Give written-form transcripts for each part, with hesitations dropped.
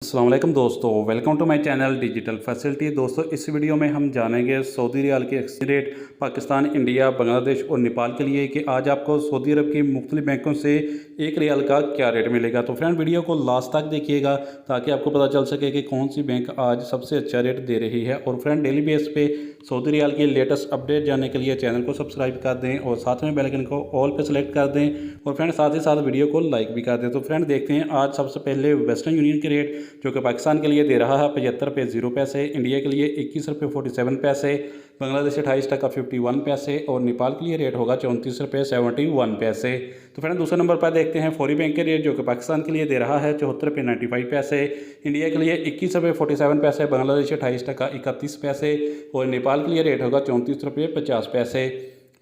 अस्सलाम वालेकुम दोस्तों, welcome to my channel digital facility. दोस्तों, इस वीडियो में हम जानेंगे सऊदी रियाल के exchange rate Pakistan, India, Bangladesh और नेपाल के लिए कि आज आपको सऊदी अरब की मुख्तलिफ बैंकों से एक रियाल का क्या रेट मिलेगा। तो फ्रेंड, वीडियो को लास्ट तक देखिएगा ताकि आपको पता चल सके कि कौन सी बैंक आज सबसे अच्छा रेट दे रही है। और फ्रेंड, डेली बेस पे सऊदी रियाल की लेटेस्ट अपडेट जानने के लिए चैनल को सब्सक्राइब कर दें और साथ में बेल आइकन को ऑल पे सेलेक्ट कर दें और फ्रेंड साथ ही साथ वीडियो को लाइक भी कर दें। तो फ्रेंड, देखते हैं आज सबसे पहले वेस्टर्न यूनियन के रेट जो कि पाकिस्तान के लिए दे रहा है 75 रुपये 0 पैसे, इंडिया के लिए 21 रुपये 47 पैसे, बांग्लादेश 28 टका 51 पैसे और नेपाल के लिए रेट होगा 34 रुपये 71 पैसे। तो फ्रेंड, दूसरे नंबर पर देखते हैं फौरी बैंक के रेट जो कि पाकिस्तान के लिए दे रहा है 74 रुपये 95 पैसे, इंडिया के लिए 21 रुपये 47 पैसे, बांग्लादेश 28 टका 31 पैसे और नेपाल के लिए रेट होगा 34 रुपये 50 पैसे।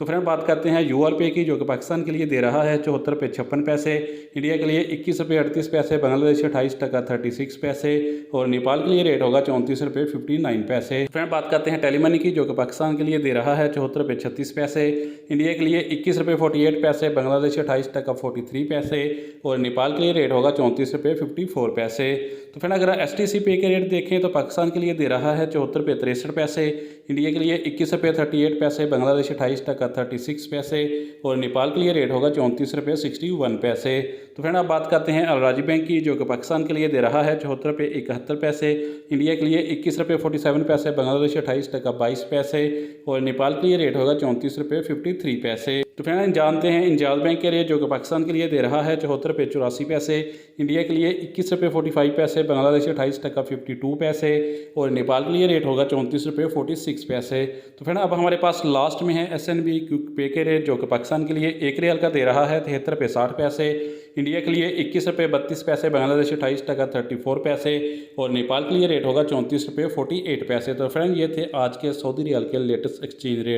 तो फ्रेंड, बात करते हैं UR पे की जो कि पाकिस्तान के लिए दे रहा है 74 रुपये 56 पैसे, इंडिया के लिए 21 रुपये 38 पैसे, बांग्लादेश 28 टका 36 पैसे और नेपाल के लिए रेट होगा 34 रुपये 59 पैसे। फ्रेंड, बात करते हैं टेली मनी की जो कि पाकिस्तान के लिए दे रहा है 74 रुपये 36 पैसे, इंडिया के लिए 21 रुपये 48 पैसे, बांग्लादेश 28 टका 43 पैसे और नेपाल के लिए रेट होगा 34 रुपये 54 पैसे। तो फ्रेंड, अगर STC पे के रेट देखें तो पाकिस्तान के लिए दे रहा है 74 रुपये 63 पैसे, इंडिया के लिए 21 रुपये 38 पैसे, बांग्लादेश 28 टका 36 पैसे और नेपाल के लिए रेट होगा 34 रुपये 61 पैसे। तो फ्रेंड, आप बात करते हैं अल राजी बैंक की जो कि पाकिस्तान के लिए दे रहा है 74 रुपये 71 पैसे, इंडिया के लिए 21 रुपये 47 पैसे, बांग्लादेश 28 टका 22 पैसे और नेपाल के लिए रेट होगा 34 रुपये 53 पैसे। तो फ्रेंड, जानते हैं इंजाज बैंक के रेट जो कि पाकिस्तान के लिए दे रहा है 74 रुपये 84 पैसे, इंडिया के लिए 21 रुपये 45 पैसे, बांग्लादेश 28 टका 52 पैसे और नेपाल के लिए रेट होगा 34 रुपये 46 पैसे। तो फ्रेंड, अब हमारे पास लास्ट में है SNB पे के रेट जो कि पाकिस्तान के लिए एक रियाल का दे रहा है 73 रुपये 60 पैसे, इंडिया के लिए 21 रुपये 32 पैसे, बांग्लादेश 28 टका 34 पैसे और नेपाल के लिए रेट होगा 34 रुपये 48 पैसे। तो फ्रेंड, ये थे आज के सऊदी रियाल के लेटेस्ट एक्सचेंज रेट।